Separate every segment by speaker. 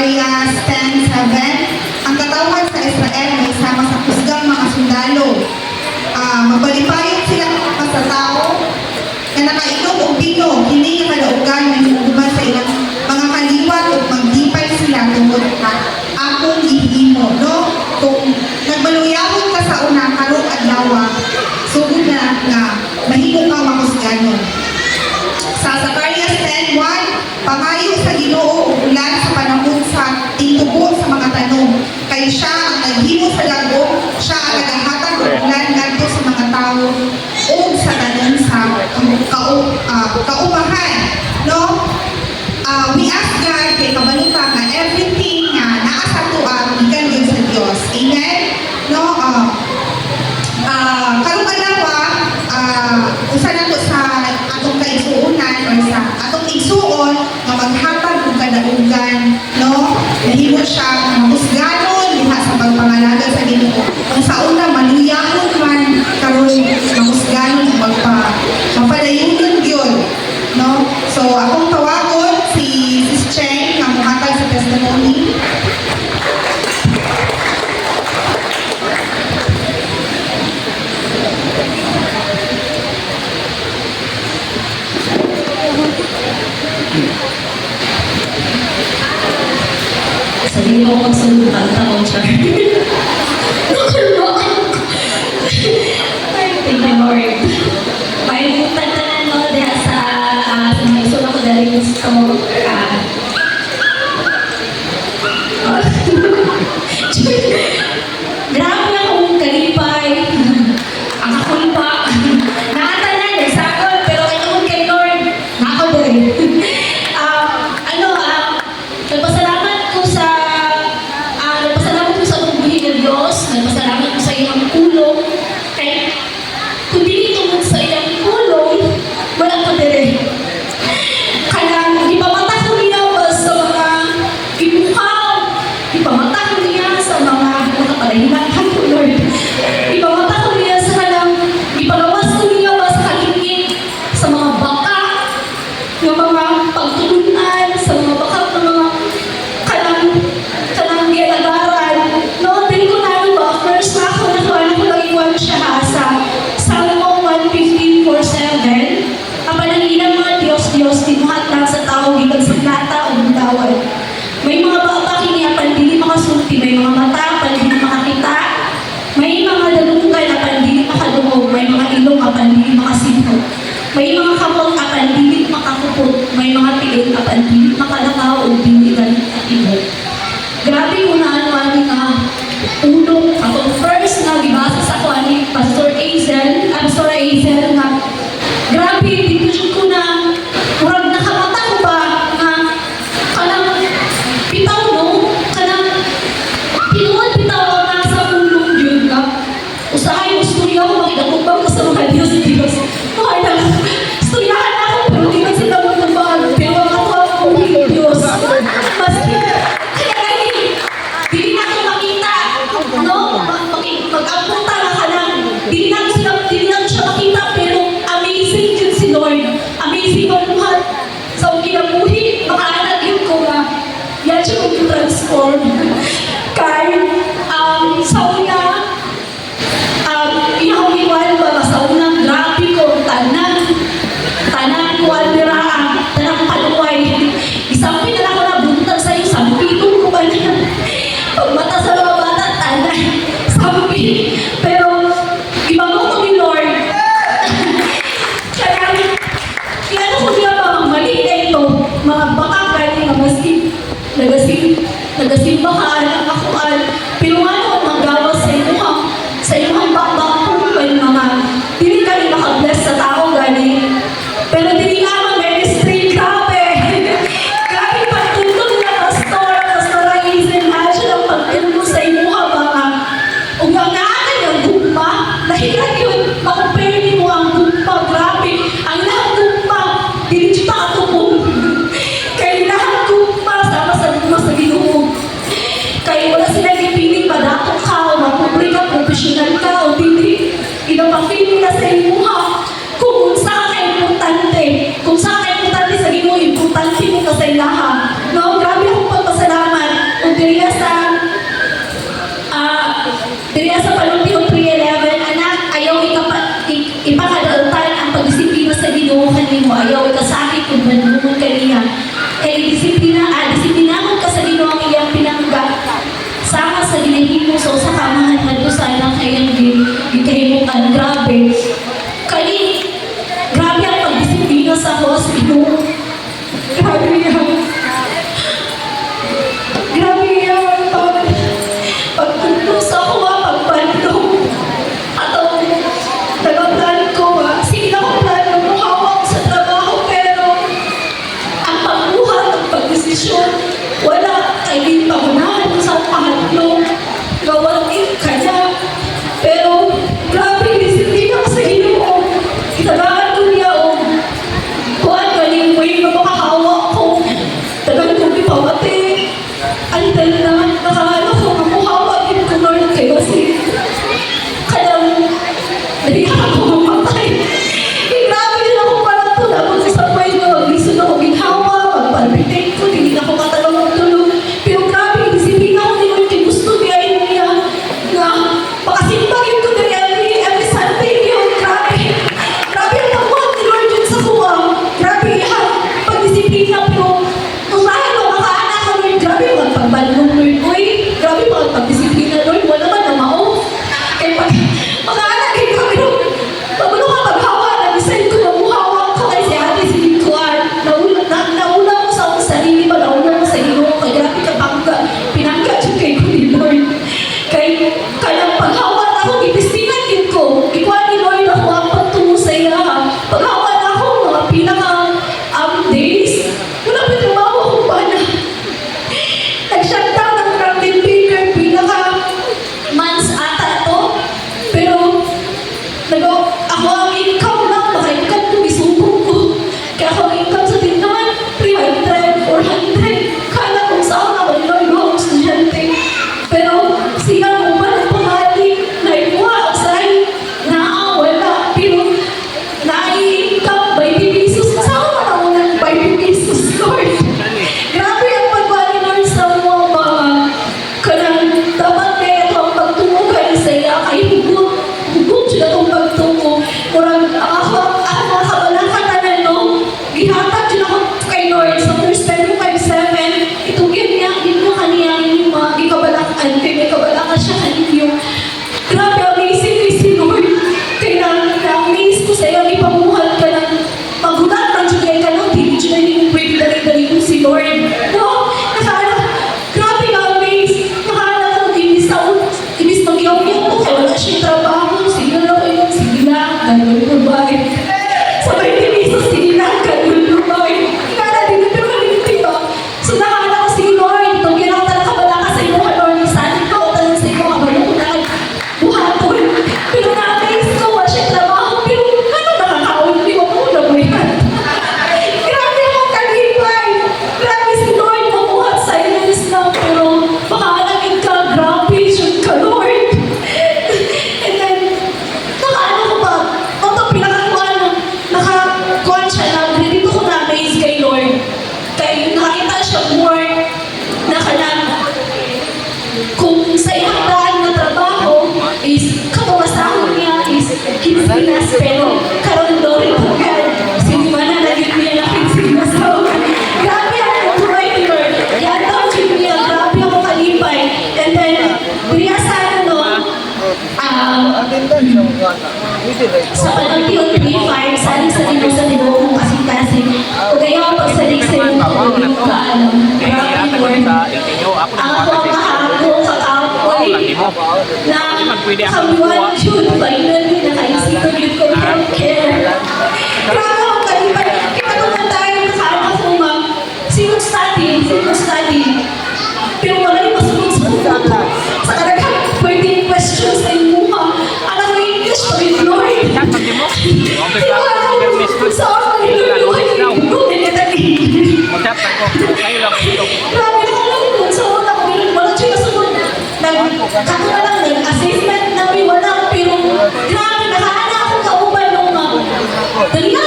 Speaker 1: Zacarias 10:7, ang katawan sa Israel may sama sa kusgang mga sundalo. Magbalipayot sila sa tao na nakainom o bino, kini nga kadaugan na hinuguman sa ilang mga kaliwat o magdipay sila tungkol akong ihimo. No? Kung nagbaluyahon ka sa una, karong adlaw, sugod na nga mahimo ka makusganon. Sa Zacarias 10:1, pangayo sa Ginoo ug ulan sa panahon sa tingtubo sa mga tanong. Kay siya ang naghimo sa dagom, siya ang nagahatag og ulan ngadto sa mga tawo o sa tanon sa kaumahan. No? We ask God kay kabaluta nga everything nga naa sa tuwa gikan gyud sa Dios. Amen. No? Karong adlaw usa nato sa atong kaigsuonan or sa atong igsuon nga maghatag og kadaugan, no? Nahimo siya mahusganon diha sa pagpangalaga sa Ginoo. Kung sa una maluyahon man karon mahusganon ug mapadayon gyud, no? So akong tawagon si Sis Cheng nga mohatag sa testimony.
Speaker 2: Sabi mo magsunod ang taon siya. Thank you, Lord. May tantanan mo diha sa mga isulong ko dahil sa mo grabe akong kalipay. Ang kakulpa. Nakatanan, nagsakol, pero ito kay Lord, nako din. Nagpasalamat ko sa buhay ng Diyos, nagpasalamat ko sa iyang kulong, kaya kung di tungkol sa iyang kulong, walang kadere. Kaya ipamata ko niya sa mga ibukaw, ipamata ko niya sa mga nakapalahinatan ko, Lord. Ipamata ko niya sa kanang, ipalawas ko niya sa kalingit, sa mga baka, ng mga pagtulunan, sa mga baka ng mga kanang ginagaran. No, din ko na ba, first na ako ko lang iwan siya sa Salmo 115:4-7. Ang pananginan mga Diyos, tinuhat lang sa tao, gikan sa plata o bundawal. May mga bata kiniapan, dili makasulti, may mga mata, pandili makakita, may mga dalungan, pandili makadungog, may mga ilong, pandili makasipot, may mga kamot, pandili makakupot, may mga tiil, pandili makalakaw, o dili ganit. Grabe ko na ano nga ulong ako first na gibasa sa ko ani Pastor Azel nga grabe dito ko na murag nakamata ko ba nga kanang bitaw no kanang tinuod bitaw na sa ulong yun nga usahay mo storya ko makikagubang ka sa mga Diyos mahal storyahan ako pero di man sila mo nabahal pero ako ang Diyos maski hindi na ito makita, no? Mag-apunta na ka lang. Hindi na siya makita, pero amazing yun si Lord. Amazing ang buhat. Sa kinabuhi, makaanak yun ko na yan siya mag-transform. Kaya, sa una, inahumiwan ba, sa una, grabe ko, tanan ko, tanang paluway. Isang pinala ko na buntag sa'yo, sampitong ko ba na? Pagmata sa mga bata, tanay, sampi. Pero, ibang ko ni Lord. Kaya, kaya ko niya ba, mali na ito, mga baka gani, nagasimbahan, akuan. Pero nga ako magawa sa inyong bakbakong may mga, hindi kami makabless sa tao gani. Pero hindi nga mag-ministry, grabe. Grabe pagtulong na pastor Aizen, mahal siya ng pagtulong sa imuha baka. Kung ang naakan yung gumpa, lahiran yun, makumpare mo ang gumpa, grabe. Ang lahat gumpa, hindi siya makatupong. Kaya lahat gumpa, sama sa Ginoo. ni mo, ayaw ikasakit kung banungon kaniya. Kay disiplinahon ka sa Ginoo ang iyang pinangga. Sama sa ginahimo so sa kamahan ngadto sa ilang kayang gikahimukan. Grabe. Grabe ang pagdisiplina sa hospital. Grabe yan. Grabe yan. Pagtulong sa kuha, pagpandong. At ang nagaplan ko, sige na ko plano mo hawak sa trabaho, pero ang pagbuhat, ang pagdesisyon, wala. Kay din pagunahan ko sa pahatlong. Gawain ka niya. Pero, grabe, disiplina ko sa Ginoo. Itagaan ko niya, kuhaan ka niya, may makahawak ko. Tagal ko ipawati. Until na, nakahanap ko, mamuhawak din ko, Lord, kayo kasi. Kaya, nalihan ako mamatay. Grabe din ako parang tulad sa point na mag-listen ako ginhawa, magpalpitin ko, hindi na ako katalong magtulog. Pero grabe, disiplina ko din yung gusto niya na makasimpagin ko din every Sunday yun. Grabe. Grabe ang pagbuhat ni Lord yun sa kuha. Grabe yan. Pagdisiplina pero kung saan mo makaanak ka Lord, grabe ang pagbalong Lord. Uy, grabe ang pagdisiplina Lord. Wala man na mao. Kaya pag makaanak eh, grabe Lord. Pagbulo ka maghawa, nag-decide ko na muhawa ka kay si ate si Likuan. Nauna mo sa akong sarili ba? Nauna mo sa Ginoo. Kaya grabe ka bangga. Pinangga dyan kay ko ni Lord. Kaya paghawa na ako, ipistinan din ko. Ikuha ni Lord ako ang pagtungo sa iya. Paghawa na ako, mga days, wala pa trabaho akong bana. Nag-shutdown ng Ramden Baker, months ata to. Pero, ako ang income lang, maka-income ko, isubok ko. Kaya ako ang income sa tindahan, 300, 400. Kala kung saan ako ni Lord akong estudyante. Pero, siya mo ba ng pamali, naikuha ako sa'yo, wala. Pero, na-income, 20 pesos. Saan mo ako ng 20 pesos, Lord? Grabe ang pagwali, Lord, sa mga mga. Kanang dapat kaya ito ang pagtungo kayo sa iya, kay hugot siya itong pagtungo. Kurang, ako mga kabalakatan no, gihatag siya ako kay Lord sa 1 Pedro 5:7, itong ganyan, mo kaniya, yung mga gikabalakan, kay may kabalakan siya kaninyo. Grabe, amazing si Lord. Kaya na-amaze ko sa iyo, ipamuhat ka ng magulat ng Judea ka no, hindi siya hindi mo pwede dali-dali ko si Lord. No, grabe na-amaze. Nakahanap ko, ibis mag-iyak-iyak ko, kaya wala siyang trabaho. Sige na kayo, sige na, ganun ko ba? Sa 20 pesos, sige na, ganun ko ba? Kaya din, pero malimiti ba? So nakahanap ko, sige Lord, itong ginakatal ka wala ka sa iyo, Lord, isanin ko, talang sa iyo, kabalo ko na buhaton. Pero na-amaze ko, wala siyang trabaho, pero ano nakakaawin, hindi ko muna mo yan. Grabe ako kalipay. Grabe si Lord, mamuhat sa iyo lang, pero makakalagin ka, grabe, shoot ka, Lord. And then, nakaano ko ba? Ito, pinakakuan, nakakuan siya na, dito ko na-amaze kay Lord. Kaya nakakita siya more na kanang kung sa ihandaan na trabaho is kapamasahon niya is 15 pinas pero karon Lord po yan sinimana na yun niya na 15 pinas grabe ako tuloy ni Lord yan daw yun niya grabe ako kalipay and then priya sa ano sa Panagpiyot 3.5 saling sa Ginoo sa Ginoo kung kasing-kasing o kaya pagsalig sa iyo kung hindi ko alam grabe Lord ang ako ang kahapon kakapoy na kabuan yun finally nakaisipan yun ko healthcare grabe ako kalipay kaya naman tayo nakaanak ko ma'am sino study pero wala yung masunod sa kanagang pwedeng questions sa iyo alam mo English to it Lord sa oras ni Lord gawin ka tali grabe ako lang yun sa una ko wala siya kasunod katulad lang nag-assessment namin wala pero grabe nakaana ako kauban nung dali na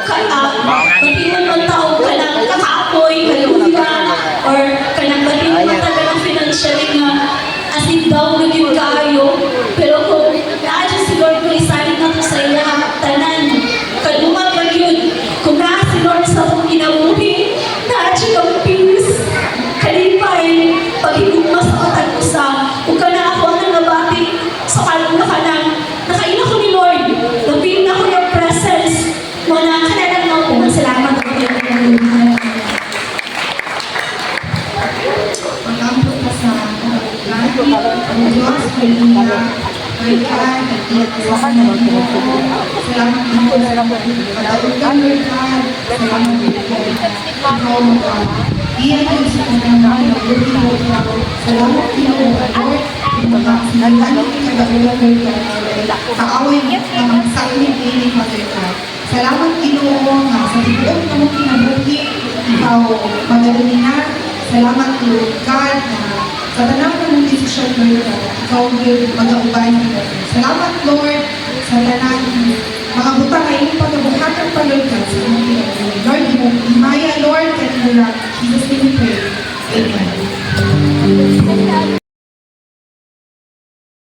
Speaker 2: kana batingon man tao kanang kakaapoy kaluga or kanang batingon man taga ng financially nga as in daw na gyud kaayo pero kung naa si Lord ko isalig na to sa iya tanan kalunga ba yun kung naa si Lord sa akong kinabuhi naa siya ng peace kalipay paghigugma sa katag usa ug kana ako ang nabati sa kalunga kanang nakaila ko ni Lord napil na ko yung presence mo na kanalang mo po salamat ako yung
Speaker 1: Mag-ampot ka sa lagi, ang Diyos, Maria, Marian, at iyakan mo. Salamat mo sa kataugan, Lord God. Salamat mo po. Ikaw, iyan ko sa kanang mabuti mo. Salamat mo, Lord. Sinaghan mo yung kagagulan, Lord God. Kaaway mo na sa aking piling, Mother God. Salamat, Ginoo, nga sa tibuok na mo kinabuhi. Ikaw, magaluminan. Salamat, Lord God, na sa tanang ka ng desisyon, Lord God, ikaw yung mag-aubay. Salamat, Lord, sa tanang mga butang ay yung pagkabuhatan pa, Lord God, sa mga pinag-uwi. Lord, himaya, Lord, kanina, Jesus, we pray. Amen.